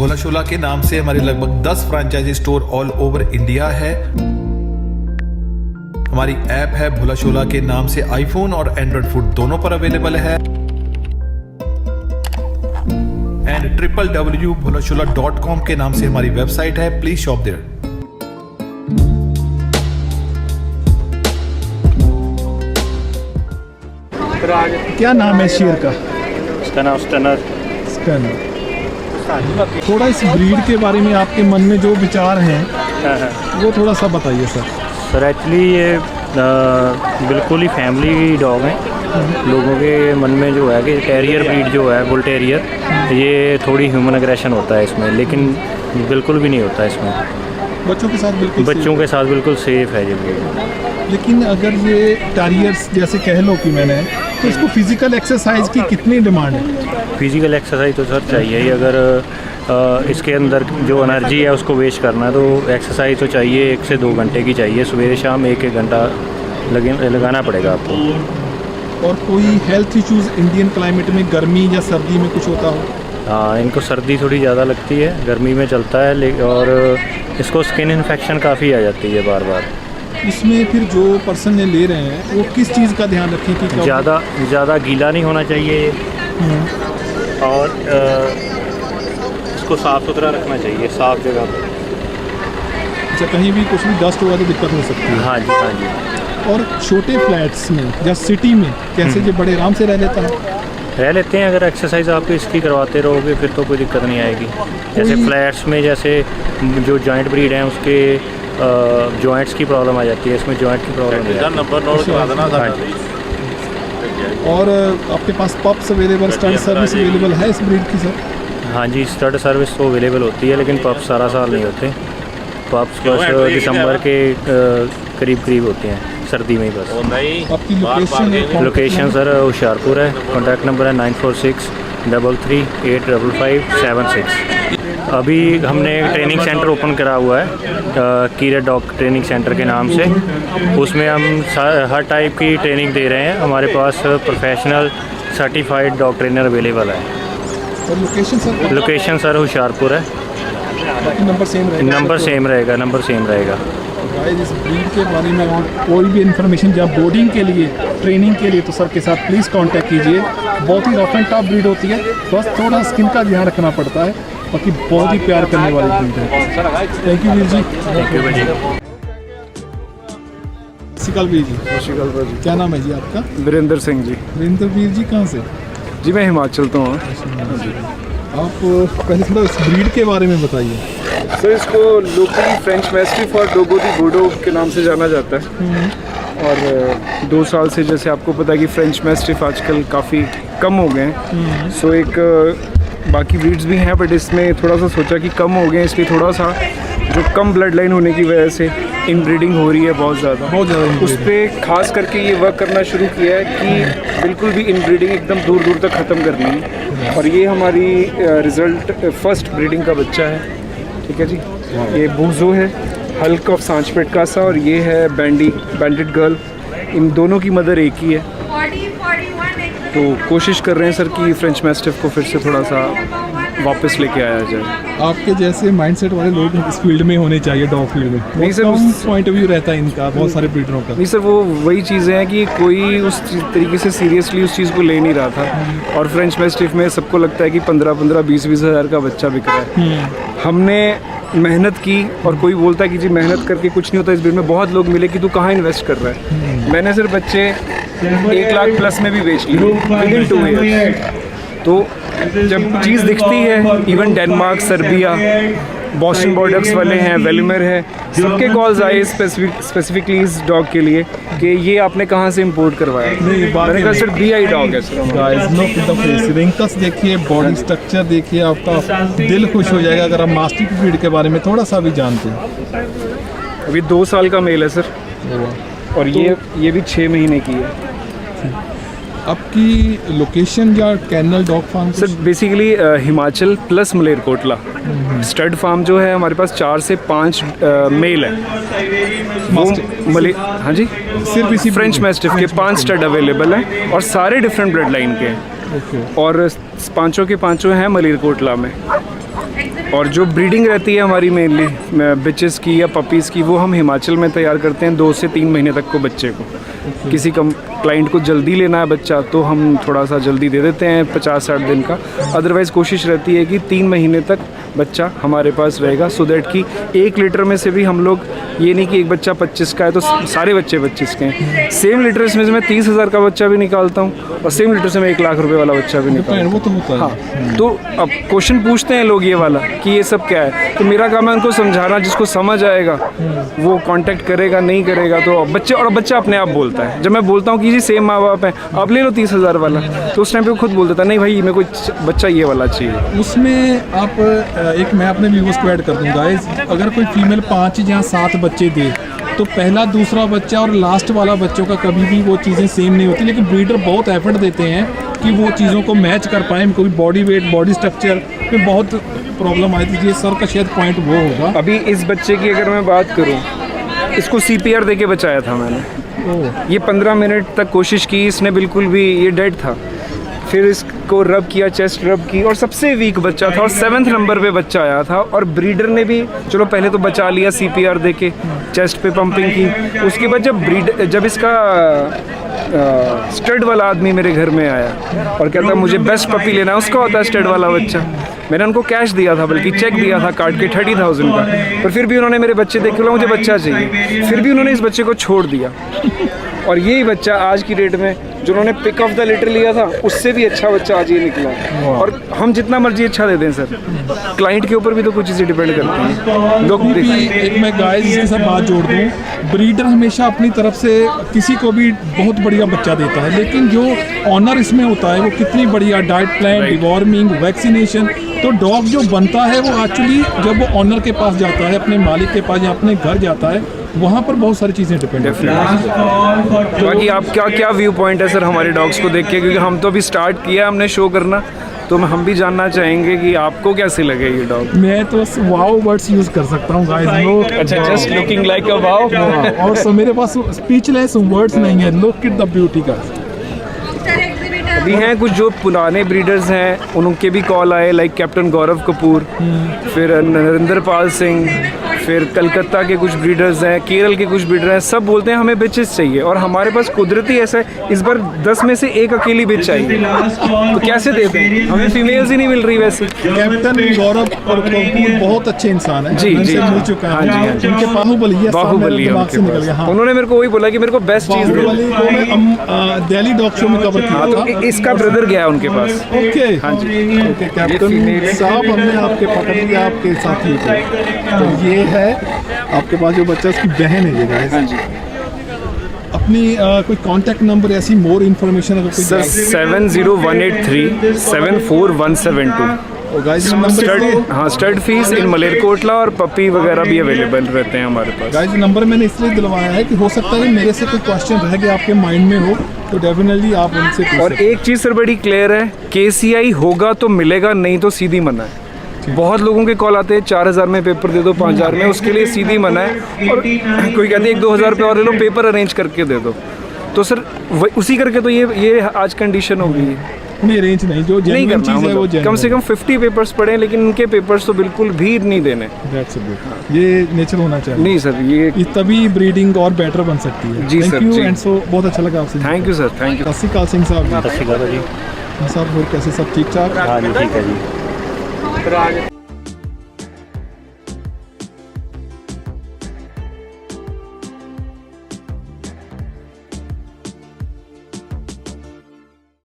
भोला शोला के नाम से हमारे लगभग 10 franchisee store all over India है। हमारी ऐप है भोला शोला के नाम से, आईफोन और एंड्रॉइड फूड दोनों पर अवेलेबल है। एंड www.bholashola.com के नाम से हमारी वेबसाइट है, प्लीज शॉप देयर। क्या नाम है शेर का? इसका नाम स्टनर। थोड़ा इस ब्रीड के बारे में आपके मन में जो विचार हैं वो थोड़ा सा बताइए सर। सर एक्चुअली ये बिल्कुल ही फैमिली डॉग हैं। लोगों के मन में जो है कि टेरियर ब्रीड जो है, बुल टेरियर, ये थोड़ी ह्यूमन एग्रेशन होता है इसमें, लेकिन बिल्कुल भी नहीं होता इसमें। बच्चों के साथ बिल्कुल सेफ है ये ब्रीड। लेकिन अगर ये टेरियर्स जैसे कह लो कि मैंने, तो इसको फिजिकल एक्सरसाइज की कितनी डिमांड है? फिजिकल एक्सरसाइज तो सर चाहिए ही। अगर इसके अंदर जो एनर्जी है उसको वेस्ट करना है तो एक्सरसाइज तो चाहिए, 1 से 2 घंटे की चाहिए। सवेरे शाम 1-1 घंटा लगाना पड़ेगा आपको। और कोई हेल्थ इश्यूज इंडियन क्लाइमेट में, गर्मी या सर्दी में कुछ होता हो? हाँ, इनको सर्दी थोड़ी ज़्यादा लगती है, गर्मी में चलता है, और इसको स्किन इन्फेक्शन काफ़ी आ जाती है बार बार। इसमें फिर जो पर्सन ने ले रहे हैं वो किस चीज़ का ध्यान रखें कि ज़्यादा गीला नहीं होना चाहिए और इसको साफ़ सुथरा रखना चाहिए, साफ़ जगह पर। अच्छा, कहीं भी कुछ भी डस्ट हुआ तो दिक्कत हो सकती है? हाँ जी। और छोटे फ्लैट्स में या सिटी में कैसे जो बड़े आराम से रह लेते हैं? अगर एक्सरसाइज आप इसकी करवाते रहोगे फिर तो कोई दिक्कत नहीं आएगी। जैसे फ्लैट्स में, जैसे जो जॉइंट ब्रीड हैं उसके जॉइंट्स की प्रॉब्लम आ जाती है, इसमें जॉइंट की प्रॉब्लम है। और आपके पास pups available, stud service available है इस ब्रीड की सर? हाँ जी, स्टड सर्विस तो अवेलेबल होती है, लेकिन पप्स सारा साल नहीं होते। पप्स बस दिसंबर के करीब होते हैं, सर्दी में ही बस। आपकी लोकेशन सर होशियारपुर है। कॉन्टैक्ट नंबर है 9463385576। अभी हमने ट्रेनिंग सेंटर ओपन करा हुआ है, कीरत डॉग ट्रेनिंग सेंटर के नाम से। उसमें हम हर टाइप की ट्रेनिंग दे रहे हैं। हमारे पास professional certified dog trainer available है। और लोकेशन सर होशियारपुर है। नंबर सेम रहेगा। इस ब्रीड के बारे में और कोई भी इन्फॉर्मेशन या बोर्डिंग के लिए, ट्रेनिंग के लिए, तो सर के साथ प्लीज़ कांटेक्ट कीजिए। बहुत ही रफ एंड टफ ब्रीड होती है, बस थोड़ा स्किन का ध्यान रखना पड़ता है, बाकी बहुत ही प्यार करने वाली ब्रीड है। Thank you Veer ji. श्रीकाल वीर जी। क्या नाम है जी आपका? वीरेंद्र सिंह जी। वीरेंद्र वीर जी कहाँ से? जी मैं हिमाचल तो हूँ। आप पहले थोड़ा इस ब्रीड के बारे में बताइए। सर, इसको लोकली फ्रेंच मैस्टिफ और डोगो दी बूडो के नाम से जाना जाता है। और 2 साल से, जैसे आपको पता है कि फ्रेंच मैस्टिफ आजकल काफ़ी कम हो गए हैं। सो एक बाकी ब्रीड्स भी हैं, बट इसमें थोड़ा सा सोचा कि कम हो गए, इसलिए थोड़ा सा जो कम ब्लड लाइन होने की वजह से इनब्रीडिंग हो रही है बहुत ज़्यादा। उस पर खास करके ये वर्क करना शुरू किया है कि बिल्कुल भी इनब्रीडिंग एकदम दूर दूर तक ख़त्म करनी है। और ये हमारी रिज़ल्ट फर्स्ट ब्रीडिंग का बच्चा है। ठीक है जी। ये बूजो है, हल्क ऑफ सांचपेट कासा, और ये है बैंडेड गर्ल। इन दोनों की मदर एक ही है। तो कोशिश कर रहे हैं सर कि फ्रेंच मैस्टिफ को फिर से थोड़ा सा वापस लेके आया जाए। आपके जैसे माइंडसेट वाले लोग इस फील्ड में होने चाहिए, डॉग फील्ड में। नहीं सर, पॉइंट ऑफ व्यू रहता है इनका, बहुत सारे ब्रीडरों का। नहीं सर, वो वही चीज़ें हैं कि कोई उस तरीके से सीरियसली उस चीज़ को ले नहीं रहा था। और फ्रेंच मैस्टिफ में सबको लगता है कि 15-15, 20-20 हज़ार का बच्चा बिक रहा है। हमने मेहनत की, और कोई बोलता है कि जी मेहनत करके कुछ नहीं होता। इस ब्रीड में बहुत लोग मिले कि तू कहाँ इन्वेस्ट कर रहा है। मैंने सर बच्चे 1 लाख प्लस में भी बेच लिए विदिन 2 ईयर्स। तो जब चीज़ दिखती है, even Denmark, Serbia, Boston borders वाले हैं, वेलमेर है, सबके कॉल्स आए स्पेसिफिकली इस डॉग के लिए कि ये आपने कहाँ से इंपोर्ट करवाया। मैंने कहा सर BI डॉग है सर। रिंकल्स देखिए, बॉडी स्ट्रक्चर देखिए, आपका दिल खुश हो जाएगा अगर आप मास्टिफ ब्रीड के बारे में थोड़ा सा भी जानते हैं। अभी 2 साल का मेल है सर, और ये भी 6 महीने की है। आपकी लोकेशन या kennel dog farm? Sir basically Himachal plus Malerkotla. Stud farm जो है हमारे पास 4 से 5 मेल है। हाँ जी, सिर्फ इसी फ्रेंच मैस्टिफ के 5 स्टड अवेलेबल हैं, और सारे डिफरेंट ब्लड लाइन के हैं। और 5 के 5 हैं मलेरकोटला में। और जो ब्रीडिंग रहती है हमारी मेनली बिचेस की या पपीज़ की, वो हम हिमाचल में तैयार करते हैं 2 से 3 महीने तक को बच्चे को। किसी क्लाइंट को जल्दी लेना है बच्चा तो हम थोड़ा सा जल्दी दे देते हैं 50-60 दिन का। अदरवाइज़ कोशिश रहती है कि 3 महीने तक बच्चा हमारे पास रहेगा, सो दैट कि 1 लीटर में से भी हम लोग, ये नहीं कि एक बच्चा 25 का है तो सारे बच्चे 25 के हैं। सेम लीटर से मैं 30,000 का बच्चा भी निकालता हूँ और सेम लीटर से मैं 1 लाख रुपए वाला बच्चा भी निकालता हूँ। वो तो होता है। हाँ, तो अब क्वेश्चन पूछते हैं लोग ये वाला कि ये सब क्या है, तो मेरा काम है उनको समझाना। जिसको समझ आएगा वो कांटेक्ट करेगा, नहीं करेगा तो बच्चा अपने आप बोलता है। जब मैं बोलता हूँ कि जी सेम माँ बाप हैं, आप ले लो 30,000 वाला, तो उस टाइम पे खुद बोल देता नहीं भाई मेरे को बच्चा ये वाला चाहिए। उसमें आप एक मैं अपने व्यूअर्स को ऐड कर दूँ गाइस, अगर कोई फीमेल 5 या 7 बच्चे दे तो पहला दूसरा बच्चा और लास्ट वाला बच्चों का कभी भी वो चीज़ें सेम नहीं होती, लेकिन ब्रीडर बहुत एफर्ट देते हैं कि वो चीज़ों को मैच कर पाएँ। कोई बॉडी वेट, बॉडी स्ट्रक्चर में बहुत प्रॉब्लम आई थी, ये सर का शायद पॉइंट वो होगा। अभी इस बच्चे की अगर मैं बात करूँ, इसको CPR दे के बचाया था मैंने। ये 15 मिनट तक कोशिश की, इसने बिल्कुल भी, ये डेड था। फिर इसको रब किया, चेस्ट रब की, और सबसे वीक बच्चा था और 7th नंबर पे बच्चा आया था। और ब्रीडर ने भी चलो पहले तो बचा लिया CPR दे के, चेस्ट पे पंपिंग की। उसके बाद जब इसका स्टड वाला आदमी मेरे घर में आया और कहता मुझे बेस्ट पपी लेना है, उसका होता है स्टड वाला बच्चा। मैंने उनको कैश दिया था, बल्कि चेक दिया था काट के 30,000 का, पर फिर भी उन्होंने मेरे बच्चे देख के बोला मुझे बच्चा चाहिए, फिर भी उन्होंने इस बच्चे को छोड़ दिया। और यही बच्चा आज की डेट में जो उन्होंने पिक ऑफ द लिटर लिया था, उससे भी अच्छा बच्चा आज ये निकला। और हम जितना मर्जी अच्छा दे दें सर, क्लाइंट के ऊपर भी तो कुछ चीज़ें डिपेंड करती हैं। लोग एक मैं गाइस इसके साथ बात जोड़ दूँ, ब्रीडर हमेशा अपनी तरफ से किसी को भी बहुत बढ़िया बच्चा देता है, लेकिन जो ऑनर इसमें होता है वो कितनी बढ़िया डाइट प्लान, डिवॉर्मिंग, वैक्सीनेशन, तो डॉग जो बनता है वो एक्चुअली जब वो ऑनर के पास जाता है, अपने मालिक के पास या अपने घर जाता है, वहाँ पर बहुत सारी चीज़ें डिपेंड होती हैं। बाकी आप क्या व्यू पॉइंट है सर हमारे डॉग्स को देख के, क्योंकि हम तो अभी स्टार्ट किया हमने शो करना, तो हम भी जानना चाहेंगे कि आपको कैसे लगे ये डॉग। मैं तो बस वाओ वर्ड्स यूज़ कर सकता हूँ गाइस। अच्छा, just looking like a wow. और सो मेरे पास स्पीचलेस वर्ड्स नहीं है। लुक एट द ब्यूटी का। अभी हैं कुछ जो पुराने ब्रीडर्स हैं, उनके भी कॉल आए, लाइक कैप्टन गौरव कपूर, फिर नरेंद्र पाल सिंह, फिर कलकत्ता के कुछ ब्रीडर्स हैं, केरल के कुछ ब्रीडर हैं, सब बोलते हैं हमें बिचेस चाहिए। और हमारे पास कुदरती ऐसा है, इस बार 10 में से 1 अकेली बिच चाहिए, तो कैसे देते हैं, हमें फीमेल्स ही नहीं मिल रही वैसे। कैप्टन गौरव और कपूर बहुत अच्छे इंसान हैं, जी जी, मिल चुका है। हाँ जी, उनके बाहुबली है, बाहुबली है उनके पास। उन्होंने मेरे को वही बोला कि मेरे को बेस्ट चीज़ दे। बाहुबली को मैं दिल्ली डॉग शो में कवर किया था, इसका ब्रदर गया उनके पास। ओके हाँ जी, ओके कैप्टन साहब, हमने आपके पकड़ लिया, आपके साथी थे। तो ये है आपके पास जो बच्चा, उसकी बहन है ये गाइस। हाँ जी। अपनी कोई कांटेक्ट नंबर, ऐसी मोर इन्फॉर्मेशन अगर कोई सर 70183 74172। और गाइस नंबर, हाँ, स्टड फीस इन मलेरकोटला, और पपी वगैरह भी अवेलेबल रहते हैं हमारे पास। गाइस नंबर मैंने इसलिए दिलवाया है कि हो सकता है मेरे से कोई क्वेश्चन रह गया आपके माइंड में हो, तो डेफिनेटली आप उनसे पूछ और सकते हैं। एक चीज़ सर बड़ी क्लियर है, KCI होगा तो मिलेगा, नहीं तो सीधी मना है। बहुत लोगों के कॉल आते हैं 4,000 में पेपर दे दो, 5,000 में, उसके लिए सीधी मना है। और कोई कहते हैं 1-2 हज़ार रुपये और ले लो, पेपर अरेंज करके दे दो। तो सर उसी करके तो ये आज कंडीशन हो गई है। नहीं रेंज नहीं, जो नहीं जेन्युइन करना, चीज़ है वो मतलब कम से कम 50 पेपर्स पढ़े, लेकिन उनके पेपर्स तो बिल्कुल भी नहीं देने। दैट्स गुड, ये नेचर होना चाहिए। नहीं सर, ये तभी ब्रीडिंग और बेटर बन सकती है। जी सर, थैंक यू जी। एंड सो बहुत अच्छा लगा आपसे। Thank you sir, thank you. सत श्री अकाल सिंह साहब। सत श्री अकाल जी। साहब और कैसे, सब ठीक ठाक? हाँ जी, ठीक है जी।